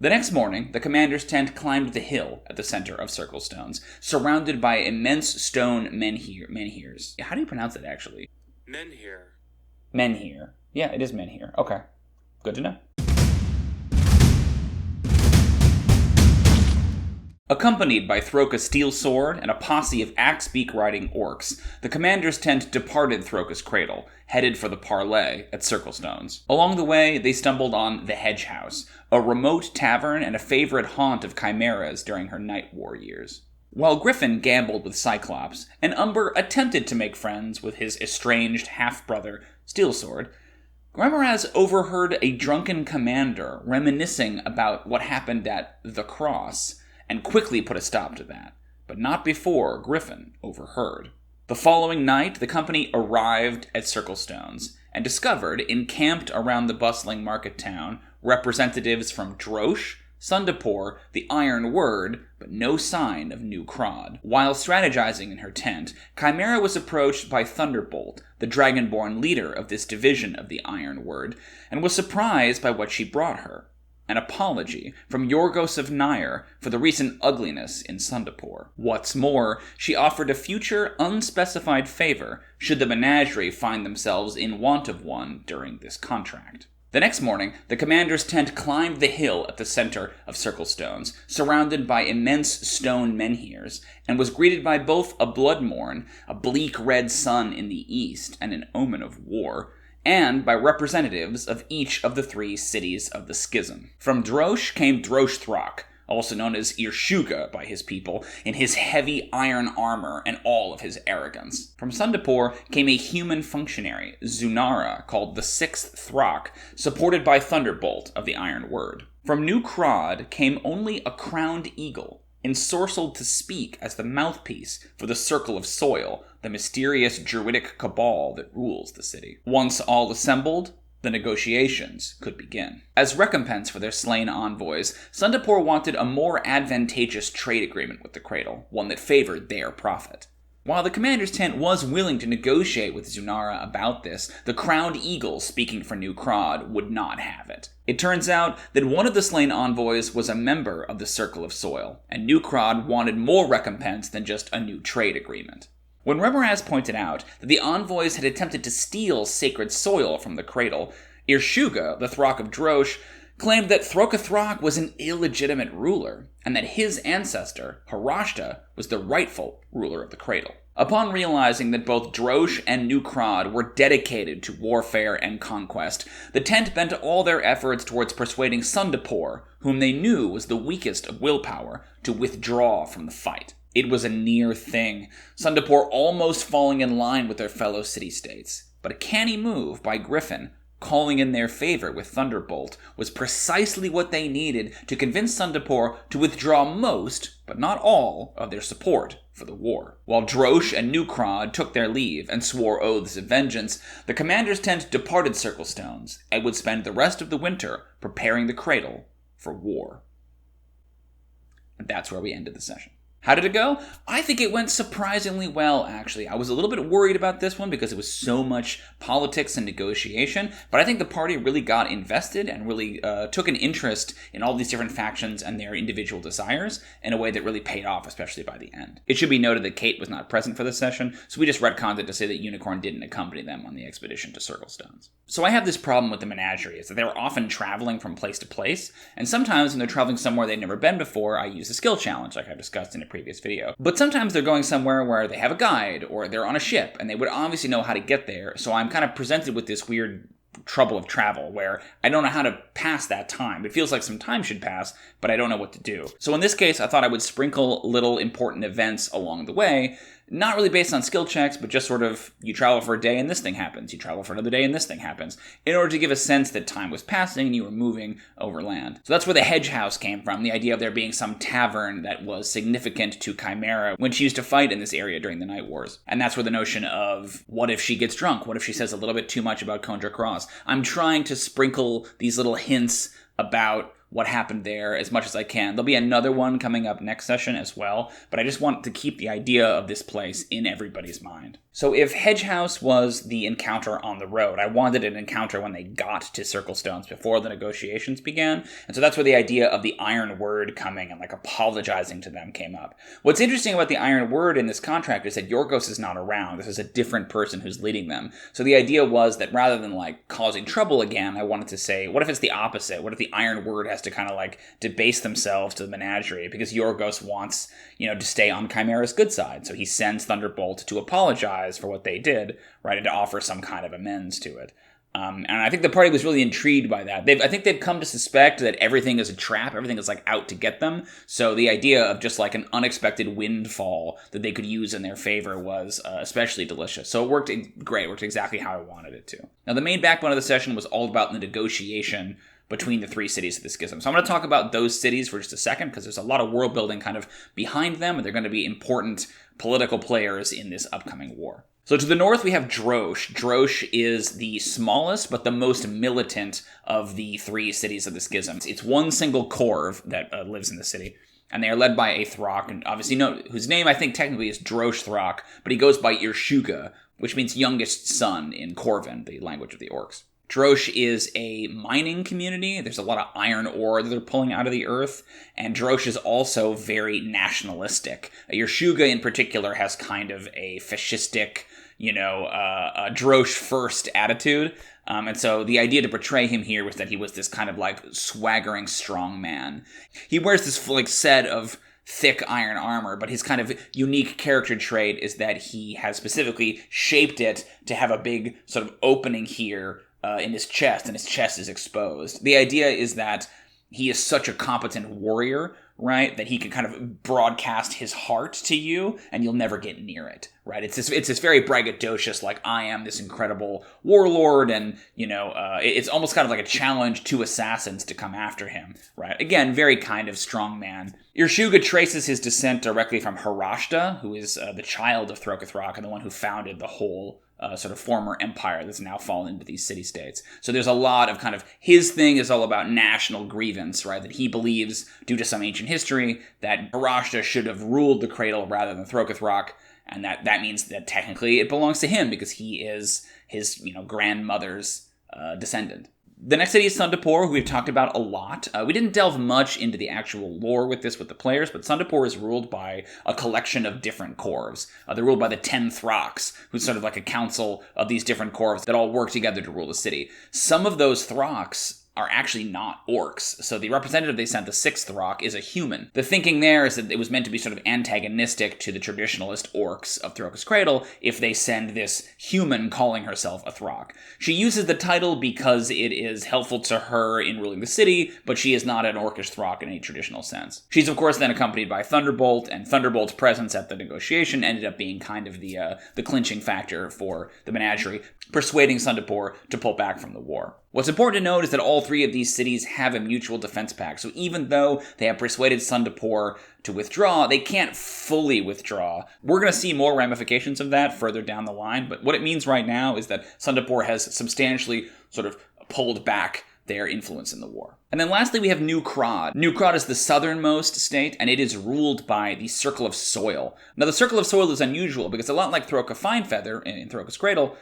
The next morning, the commander's tent climbed the hill at the center of Circlestones, surrounded by immense stone menhirs. How do you pronounce it, actually? Menhir. Menhir. Yeah, it is menhir. Okay. Good to know. Accompanied by Throka's steel sword and a posse of axe-beak-riding orcs, the commander's tent departed Throka's cradle, headed for the parley at Circlestones. Along the way, they stumbled on the Hedge House, a remote tavern and a favorite haunt of chimeras during her night war years. While Griffin gambled with Cyclops, and Umber attempted to make friends with his estranged half-brother, Steelsword, Grimoraz overheard a drunken commander reminiscing about what happened at the Cross, and quickly put a stop to that, but not before Griffin overheard. The following night, the company arrived at Circlestones, and discovered, encamped around the bustling market town, representatives from Drosh, Sundapore, the Iron Word, but no sign of New Crod. While strategizing in her tent, Chimera was approached by Thunderbolt, the Dragonborn leader of this division of the Iron Word, and was surprised by what she brought her. An apology from Yorgos of Nair for the recent ugliness in Sundapore. What's more, she offered a future unspecified favor should the menagerie find themselves in want of one during this contract. The next morning, the commander's tent climbed the hill at the center of Circlestones, surrounded by immense stone menhirs, and was greeted by both a bloodmorn, a bleak red sun in the east and an omen of war, and by representatives of each of the three cities of the Schism. From Drosh came Drosh-Thrak, also known as Irshuga by his people, in his heavy iron armor and all of his arrogance. From Sundapore came a human functionary, Zunara, called the Sixth Thrak, supported by Thunderbolt of the Iron Word. From New Crod came only a crowned eagle, ensorcelled to speak as the mouthpiece for the Circle of Soil, the mysterious druidic cabal that rules the city. Once all assembled, the negotiations could begin. As recompense for their slain envoys, Sundapore wanted a more advantageous trade agreement with the Cradle, one that favored their profit. While the commander's tent was willing to negotiate with Zunara about this, the crowned eagle speaking for New Crod would not have it. It turns out that one of the slain envoys was a member of the Circle of Soil, and New Crod wanted more recompense than just a new trade agreement. When Remoraz pointed out that the envoys had attempted to steal sacred soil from the Cradle, Irshuga, the Thrak of Drosh, claimed that Throka was an illegitimate ruler, and that his ancestor, Harashta, was the rightful ruler of the Cradle. Upon realizing that both Drosh and New Crod were dedicated to warfare and conquest, the tent bent all their efforts towards persuading Sundapore, whom they knew was the weakest of willpower, to withdraw from the fight. It was a near thing, Sundapore almost falling in line with their fellow city-states. But a canny move by Griffin, calling in their favor with Thunderbolt, was precisely what they needed to convince Sundapore to withdraw most, but not all, of their support for the war. While Drosh and New Crod took their leave and swore oaths of vengeance, the commander's tent departed Circlestones and would spend the rest of the winter preparing the Cradle for war. And that's where we ended the session. How did it go? I think it went surprisingly well, actually. I was a little bit worried about this one because it was so much politics and negotiation, but I think the party really got invested and really took an interest in all these different factions and their individual desires in a way that really paid off, especially by the end. It should be noted that Kate was not present for this session, so we just retconned it to say that Unicorn didn't accompany them on the expedition to Circlestones. So I have this problem with the menagerie, is that they're often traveling from place to place, and sometimes when they're traveling somewhere they've never been before, I use a skill challenge, like I discussed in a previous video. But sometimes they're going somewhere where they have a guide, or they're on a ship, and they would obviously know how to get there, so I'm kind of presented with this weird trouble of travel where I don't know how to pass that time. It feels like some time should pass, but I don't know what to do. So in this case, I thought I would sprinkle little important events along the way, not really based on skill checks, but just sort of, you travel for a day and this thing happens, you travel for another day and this thing happens, in order to give a sense that time was passing and you were moving over land. So that's where the Hedge House came from, the idea of there being some tavern that was significant to Chimera when she used to fight in this area during the Night Wars. And that's where the notion of, what if she gets drunk? What if she says a little bit too much about Kondra Cross? I'm trying to sprinkle these little hints about what happened there as much as I can. There'll be another one coming up next session as well, but I just want to keep the idea of this place in everybody's mind. So if Hedge House was the encounter on the road, I wanted an encounter when they got to Circlestones before the negotiations began, and so that's where the idea of the Iron Word coming and like apologizing to them came up. What's interesting about the Iron Word in this contract is that Yorgos is not around. This is a different person who's leading them. So the idea was that rather than like causing trouble again, I wanted to say, what if it's the opposite? What if the Iron Word has to kind of like debase themselves to the menagerie because Yorgos wants, to stay on Chimera's good side. So he sends Thunderbolt to apologize for what they did, right, and to offer some kind of amends to it. And I think the party was really intrigued by that. I think they've come to suspect that everything is a trap, everything is like out to get them. So the idea of just like an unexpected windfall that they could use in their favor was especially delicious. So it worked great, it worked exactly how I wanted it to. Now the main backbone of the session was all about the negotiation between the three cities of the schism. So I'm going to talk about those cities for just a second because there's a lot of world building kind of behind them, and they're going to be important political players in this upcoming war. So to the north, we have Drosh. Drosh is the smallest but the most militant of the three cities of the schism. It's one single corv that lives in the city, and they are led by a Throck, and obviously whose name I think technically is Drosh Throck, but he goes by Irshuga, which means youngest son in Corvan, the language of the orcs. Drosh is a mining community. There's a lot of iron ore that they're pulling out of the earth, and Drosh is also very nationalistic. Irshuga in particular has kind of a fascistic, a Drosh first attitude. And so the idea to portray him here was that he was this kind of like swaggering strong man. He wears this like set of thick iron armor, but his kind of unique character trait is that he has specifically shaped it to have a big sort of opening here in his chest, and his chest is exposed. The idea is that he is such a competent warrior, right, that he can kind of broadcast his heart to you, and you'll never get near it, right? It's this very braggadocious, like, I am this incredible warlord, and, it's almost kind of like a challenge to assassins to come after him, right? Again, very kind of strong man. Irshuga traces his descent directly from Harashta, who is the child of Throcathroc and the one who founded the whole sort of former empire that's now fallen into these city-states. So there's a lot of kind of, his thing is all about national grievance, right? That he believes, due to some ancient history, that Harashta should have ruled the cradle rather than Throcathroc, and that means that technically it belongs to him because he is his, grandmother's descendant. The next city is Sundapur, who we've talked about a lot. We didn't delve much into the actual lore with the players, but Sundapur is ruled by a collection of different corvs. They're ruled by the 10 Throcks, who's sort of like a council of these different corvs that all work together to rule the city. Some of those Throcks are actually not orcs. So the representative they sent, the 6th Throck, is a human. The thinking there is that it was meant to be sort of antagonistic to the traditionalist orcs of Throkus Cradle if they send this human calling herself a Throck. She uses the title because it is helpful to her in ruling the city, but she is not an orcish Throck in a traditional sense. She's of course then accompanied by Thunderbolt, and Thunderbolt's presence at the negotiation ended up being kind of the clinching factor for the menagerie, persuading Sundapur to pull back from the war. What's important to note is that all three of these cities have a mutual defense pact, so even though they have persuaded Sundapur to withdraw, they can't fully withdraw. We're going to see more ramifications of that further down the line, but what it means right now is that Sundapur has substantially sort of pulled back their influence in the war. And then lastly, we have New Crod. New Crod is the southernmost state, and it is ruled by the Circle of Soil. Now, the Circle of Soil is unusual because a lot like Throka Finefeather in Throkus Cradle,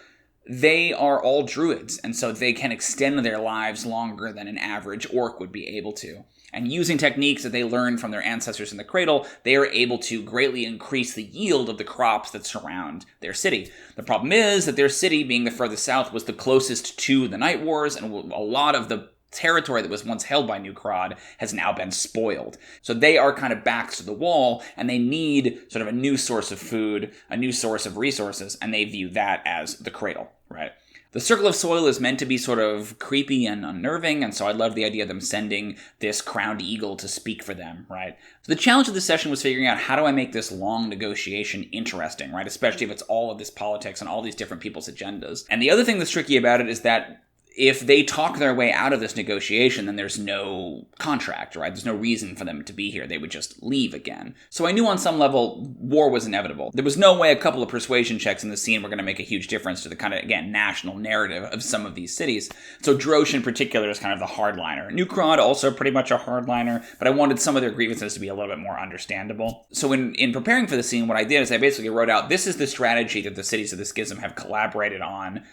they are all druids, and so they can extend their lives longer than an average orc would be able to. And using techniques that they learned from their ancestors in the cradle, they are able to greatly increase the yield of the crops that surround their city. The problem is that their city, being the furthest south, was the closest to the Night Wars, and a lot of the territory that was once held by New Crod has now been spoiled. So they are kind of backs to the wall, and they need sort of a new source of food, a new source of resources, and they view that as the cradle, right? The Circle of Soil is meant to be sort of creepy and unnerving, and so I love the idea of them sending this crowned eagle to speak for them, right? So the challenge of this session was figuring out how do I make this long negotiation interesting, right? Especially if it's all of this politics and all these different people's agendas. And the other thing that's tricky about it is that if they talk their way out of this negotiation, then there's no contract, right? There's no reason for them to be here. They would just leave again. So I knew on some level war was inevitable. There was no way a couple of persuasion checks in the scene were going to make a huge difference to the kind of, again, national narrative of some of these cities. So Drosh in particular is kind of the hardliner. New Krod also pretty much a hardliner, but I wanted some of their grievances to be a little bit more understandable. So in preparing for the scene, what I did is I basically wrote out, this is the strategy that the cities of the Schism have collaborated on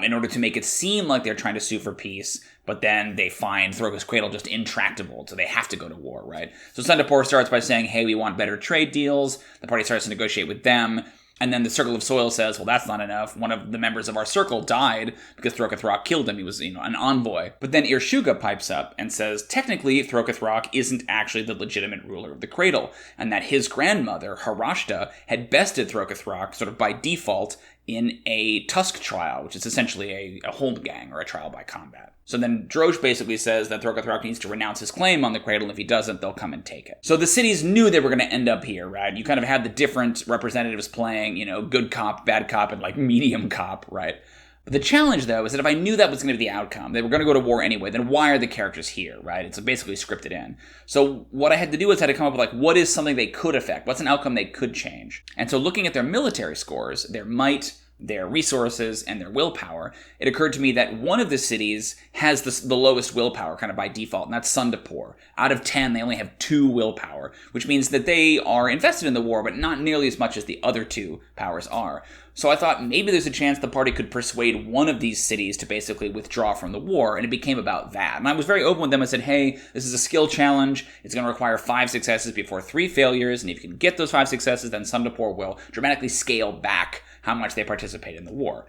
in order to make it seem like they're trying to sue for peace, but then they find Throkus Cradle just intractable, so they have to go to war, right? So Sundapur starts by saying, hey, we want better trade deals. The party starts to negotiate with them. And then the Circle of Soil says, well, that's not enough. One of the members of our circle died because Throkathrak killed him. He was, an envoy. But then Irshuga pipes up and says, technically, Throkathrak isn't actually the legitimate ruler of the Cradle, and that his grandmother, Harashta, had bested Throkathrak sort of by default in a tusk trial, which is essentially a holmgang, or a trial by combat. So then Drosh basically says that Throkathrak needs to renounce his claim on the Cradle, and if he doesn't, they'll come and take it. So the cities knew they were going to end up here, right? You kind of had the different representatives playing, good cop, bad cop, and medium cop, right? But the challenge, though, is that if I knew that was going to be the outcome, they were going to go to war anyway, then why are the characters here, right? It's basically scripted in. So what I had to do is I had to come up with, what is something they could affect? What's an outcome they could change? And so looking at their military scores, their might, their resources, and their willpower, it occurred to me that one of the cities has the lowest willpower, kind of by default, and that's Sundapur. Out of 10, they only have 2 willpower, which means that they are invested in the war, but not nearly as much as the other 2 powers are. So I thought maybe there's a chance the party could persuade one of these cities to basically withdraw from the war, and it became about that. And I was very open with them. I said, hey, this is a skill challenge. It's going to require 5 successes before 3 failures, and if you can get those 5 successes, then Sundapur will dramatically scale back how much they participate in the war.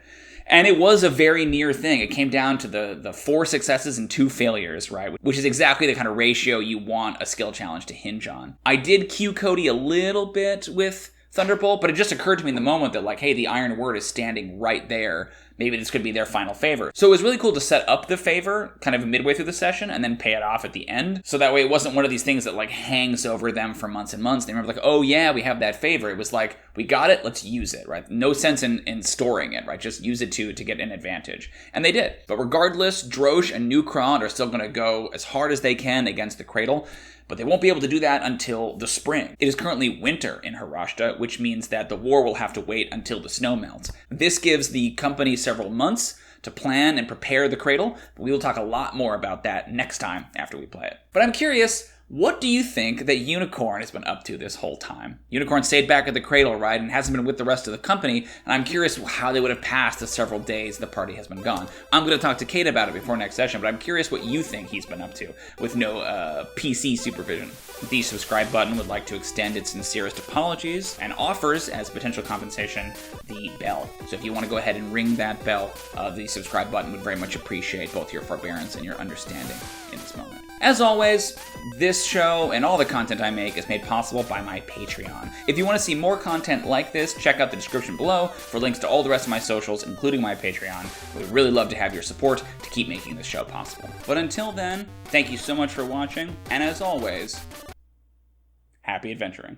And it was a very near thing. It came down to the 4 successes and 2 failures, right? Which is exactly the kind of ratio you want a skill challenge to hinge on. I did cue Cody a little bit with Thunderbolt, but it just occurred to me in the moment that hey, the Iron Word is standing right there. Maybe this could be their final favor. So it was really cool to set up the favor kind of midway through the session and then pay it off at the end. So that way it wasn't one of these things that hangs over them for months and months. They remember oh yeah, we have that favor. It was we got it, let's use it, right? No sense in storing it, right? Just use it to get an advantage. And they did. But regardless, Drosh and New Krond are still going to go as hard as they can against the Cradle. But they won't be able to do that until the spring. It is currently winter in Harashta, which means that the war will have to wait until the snow melts. This gives the company several months to plan and prepare the Cradle, but we will talk a lot more about that next time after we play it. But I'm curious, what do you think that Unicorn has been up to this whole time? Unicorn stayed back at the Cradle, right, and hasn't been with the rest of the company, and I'm curious how they would have passed the several days the party has been gone. I'm going to talk to Kate about it before next session, but I'm curious what you think he's been up to with no PC supervision. The subscribe button would like to extend its sincerest apologies and offers, as potential compensation, the bell. So if you want to go ahead and ring that bell, the subscribe button would very much appreciate both your forbearance and your understanding in this moment. As always, this show and all the content I make is made possible by my Patreon. If you want to see more content like this, check out the description below for links to all the rest of my socials, including my Patreon. We'd really love to have your support to keep making this show possible. But until then, thank you so much for watching, and as always, happy adventuring.